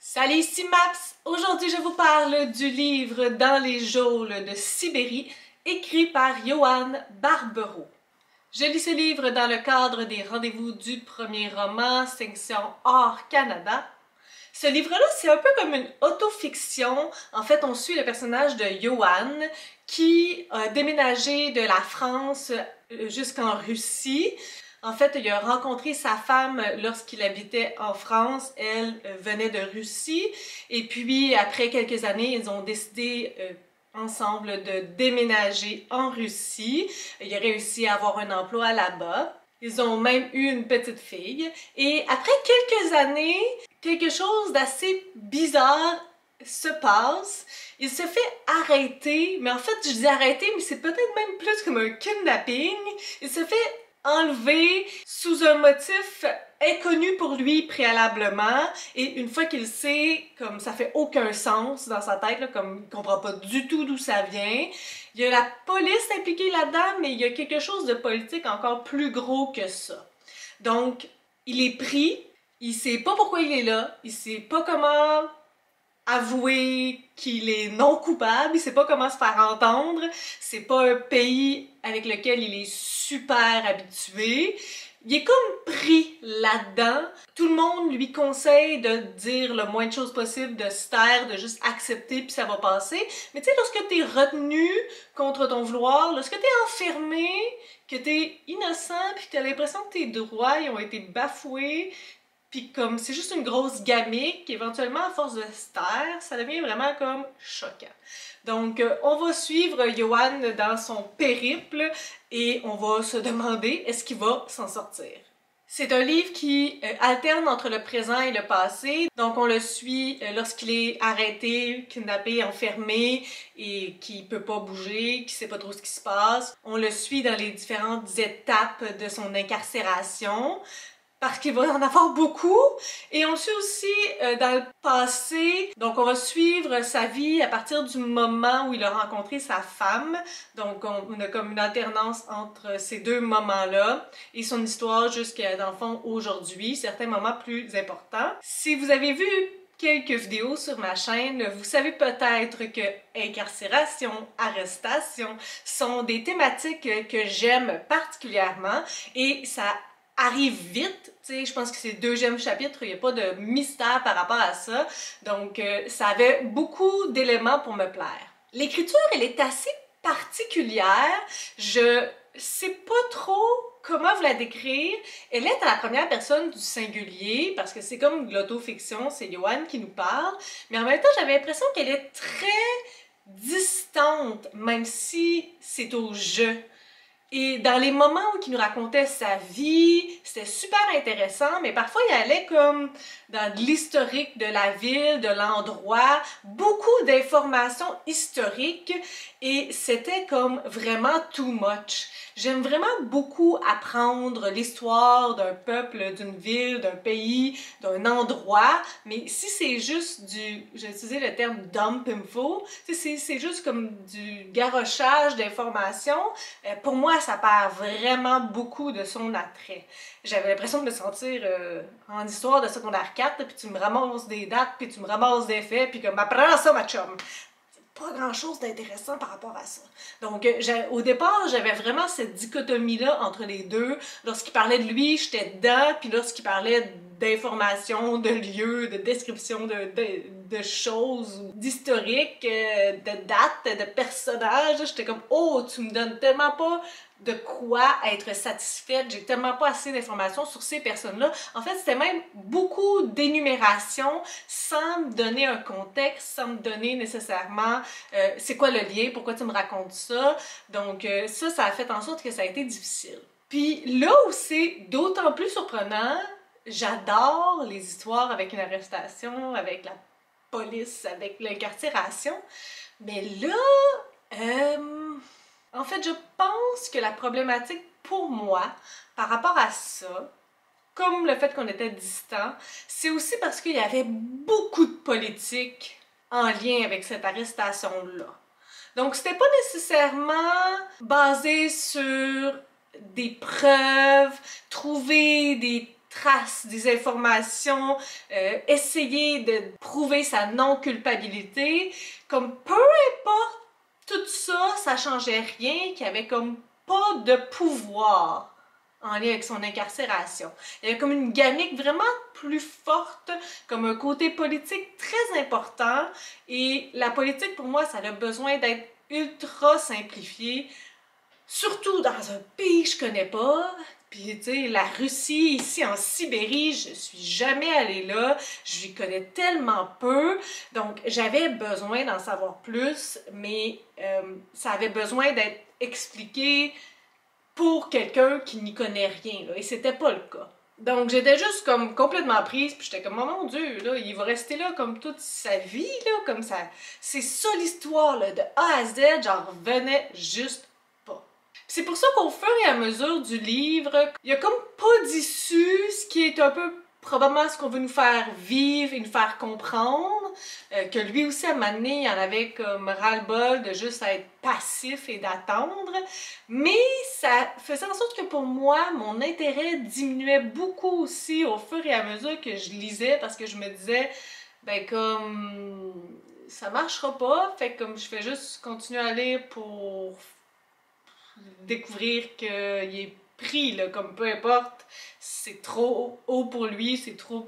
Salut, ici Maps! Aujourd'hui, je vous parle du livre Dans les geôles de Sibérie, écrit par Johan Barbero. Je lis ce livre dans le cadre des rendez-vous du premier roman, section Hors Canada. Ce livre-là, c'est un peu comme une autofiction. En fait, on suit le personnage de Johan qui a déménagé de la France jusqu'en Russie. En fait, il a rencontré sa femme lorsqu'il habitait en France. Elle venait de Russie. Et puis, après quelques années, ils ont décidé ensemble de déménager en Russie. Il a réussi à avoir un emploi là-bas. Ils ont même eu une petite fille. Et après quelques années, quelque chose d'assez bizarre se passe. Il se fait arrêter, mais en fait, je dis arrêter, mais c'est peut-être même plus comme un kidnapping. Il se fait enlevé sous un motif inconnu pour lui préalablement, et une fois qu'il sait, comme ça fait aucun sens dans sa tête, là, comme il comprend pas du tout d'où ça vient. Il y a la police impliquée là-dedans, mais il y a quelque chose de politique encore plus gros que ça. Donc, il est pris, il sait pas pourquoi il est là, il sait pas comment avouer qu'il est non coupable, il sait pas comment se faire entendre, c'est pas un pays avec lequel il est super habitué. Il est comme pris là-dedans. Tout le monde lui conseille de dire le moins de choses possible, de se taire, de juste accepter puis ça va passer. Mais tu sais, lorsque t'es retenu contre ton vouloir, lorsque t'es enfermé, que t'es innocent puis que t'as l'impression que tes droits ils ont été bafoués, puis comme c'est juste une grosse gamique, éventuellement à force de se taire, ça devient vraiment comme choquant. Donc on va suivre Johan dans son périple et on va se demander est-ce qu'il va s'en sortir. C'est un livre qui alterne entre le présent et le passé. Donc on le suit lorsqu'il est arrêté, kidnappé, enfermé et qui peut pas bouger, qui sait pas trop ce qui se passe. On le suit dans les différentes étapes de son incarcération, parce qu'il va en avoir beaucoup, et on le suit aussi dans le passé. Donc on va suivre sa vie à partir du moment où il a rencontré sa femme. Donc on a comme une alternance entre ces deux moments-là et son histoire jusqu'à, dans le fond, aujourd'hui, certains moments plus importants. Si vous avez vu quelques vidéos sur ma chaîne, vous savez peut-être que incarcération, arrestation sont des thématiques que j'aime particulièrement, et ça arrive vite, tu sais, je pense que c'est le deuxième chapitre, il n'y a pas de mystère par rapport à ça, donc ça avait beaucoup d'éléments pour me plaire. L'écriture, elle est assez particulière, je sais pas trop comment vous la décrire. Elle est à la première personne du singulier, parce que c'est comme de l'autofiction, c'est Johan qui nous parle, mais en même temps, j'avais l'impression qu'elle est très distante, même si c'est au jeu. Et dans les moments où il nous racontait sa vie, c'était super intéressant, mais parfois il allait comme dans l'historique de la ville, de l'endroit, beaucoup d'informations historiques, et c'était comme vraiment too much. J'aime vraiment beaucoup apprendre l'histoire d'un peuple, d'une ville, d'un pays, d'un endroit, mais si c'est juste j'ai utilisé le terme dump info, c'est juste comme du garochage d'informations, pour moi ça perd vraiment beaucoup de son attrait. J'avais l'impression de me sentir en histoire de secondaire 4, puis tu me ramasses des dates, puis tu me ramasses des faits, puis comme apprends ça ma chum. Pas grand-chose d'intéressant par rapport à ça. Donc, au départ, j'avais vraiment cette dichotomie-là entre les deux. Lorsqu'il parlait de lui, j'étais dedans, puis lorsqu'il parlait d'informations, de lieux, de descriptions de choses, d'historiques, de dates, de personnages, j'étais comme « Oh, tu me donnes tellement pas de quoi être satisfaite, j'ai tellement pas assez d'informations sur ces personnes-là. » En fait, c'était même beaucoup d'énumération sans me donner un contexte, sans me donner nécessairement c'est quoi le lien, pourquoi tu me racontes ça. Donc ça a fait en sorte que ça a été difficile. Puis là où c'est d'autant plus surprenant, j'adore les histoires avec une arrestation, avec la police, avec l'incarcération, mais là, en fait, je pense que la problématique pour moi, par rapport à ça, comme le fait qu'on était distant, c'est aussi parce qu'il y avait beaucoup de politique en lien avec cette arrestation-là. Donc, c'était pas nécessairement basé sur des preuves, trouver des traces, des informations, essayer de prouver sa non-culpabilité. Comme peu importe tout ça, ça changeait rien, qu'il y avait comme pas de pouvoir en lien avec son incarcération. Il y avait comme une gamique vraiment plus forte, comme un côté politique très important. Et la politique, pour moi, ça a besoin d'être ultra simplifié, surtout dans un pays que je connais pas. Puis, tu sais, la Russie, ici en Sibérie, je suis jamais allée là, je lui connais tellement peu, donc j'avais besoin d'en savoir plus, mais ça avait besoin d'être expliqué pour quelqu'un qui n'y connaît rien, là, et c'était pas le cas. Donc j'étais juste comme complètement prise, puis j'étais comme, oh mon Dieu, là, il va rester là comme toute sa vie, là, comme ça. C'est ça l'histoire, là, de A à Z, j'en revenais juste pas. C'est pour ça qu'au fur et à mesure du livre, il y a comme pas d'issue, ce qui est un peu probablement ce qu'on veut nous faire vivre et nous faire comprendre, que lui aussi à un moment donné, il en avait comme ras-le-bol de juste être passif et d'attendre, mais ça faisait en sorte que pour moi, mon intérêt diminuait beaucoup aussi au fur et à mesure que je lisais, parce que je me disais, ben comme ça marchera pas, fait que comme je fais juste continuer à lire pour découvrir qu'il est pris, là, comme peu importe, c'est trop haut pour lui, c'est trop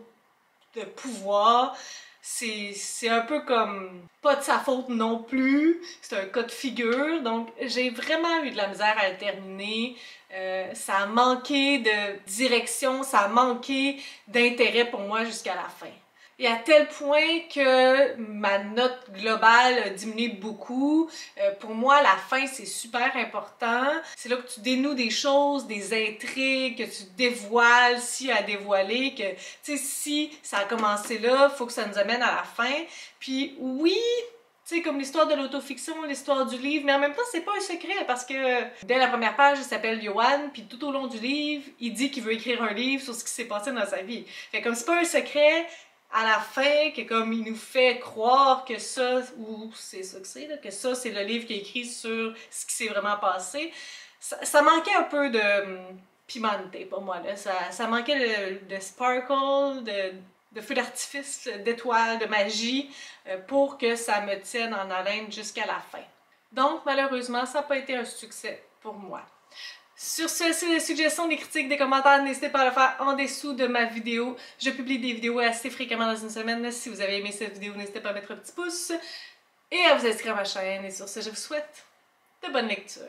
de pouvoir, c'est un peu comme pas de sa faute non plus, c'est un cas de figure, donc j'ai vraiment eu de la misère à le terminer. Ça a manqué de direction, ça a manqué d'intérêt pour moi jusqu'à la fin. Et à tel point que ma note globale a diminué beaucoup. Pour moi, la fin, c'est super important. C'est là que tu dénoues des choses, des intrigues, que tu dévoiles s'il y a à dévoiler, que, tu sais, si ça a commencé là, il faut que ça nous amène à la fin. Puis oui, tu sais, comme l'histoire de l'autofiction, l'histoire du livre, mais en même temps, c'est pas un secret parce que dès la première page, il s'appelle Johan, puis tout au long du livre, il dit qu'il veut écrire un livre sur ce qui s'est passé dans sa vie. Fait comme c'est pas un secret, à la fin, que comme il nous fait croire que ça, ou c'est ça que c'est, là, que ça, c'est le livre qu'il a écrit sur ce qui s'est vraiment passé, ça manquait un peu de pimante pour moi, là. Ça manquait de sparkle, de feu d'artifice, d'étoiles, de magie, pour que ça me tienne en haleine jusqu'à la fin. Donc, malheureusement, ça n'a pas été un succès pour moi. Sur ce, c'est des suggestions, des critiques, des commentaires, n'hésitez pas à le faire en dessous de ma vidéo. Je publie des vidéos assez fréquemment dans une semaine. Si vous avez aimé cette vidéo, n'hésitez pas à mettre un petit pouce et à vous inscrire à ma chaîne. Et sur ce, je vous souhaite de bonnes lectures.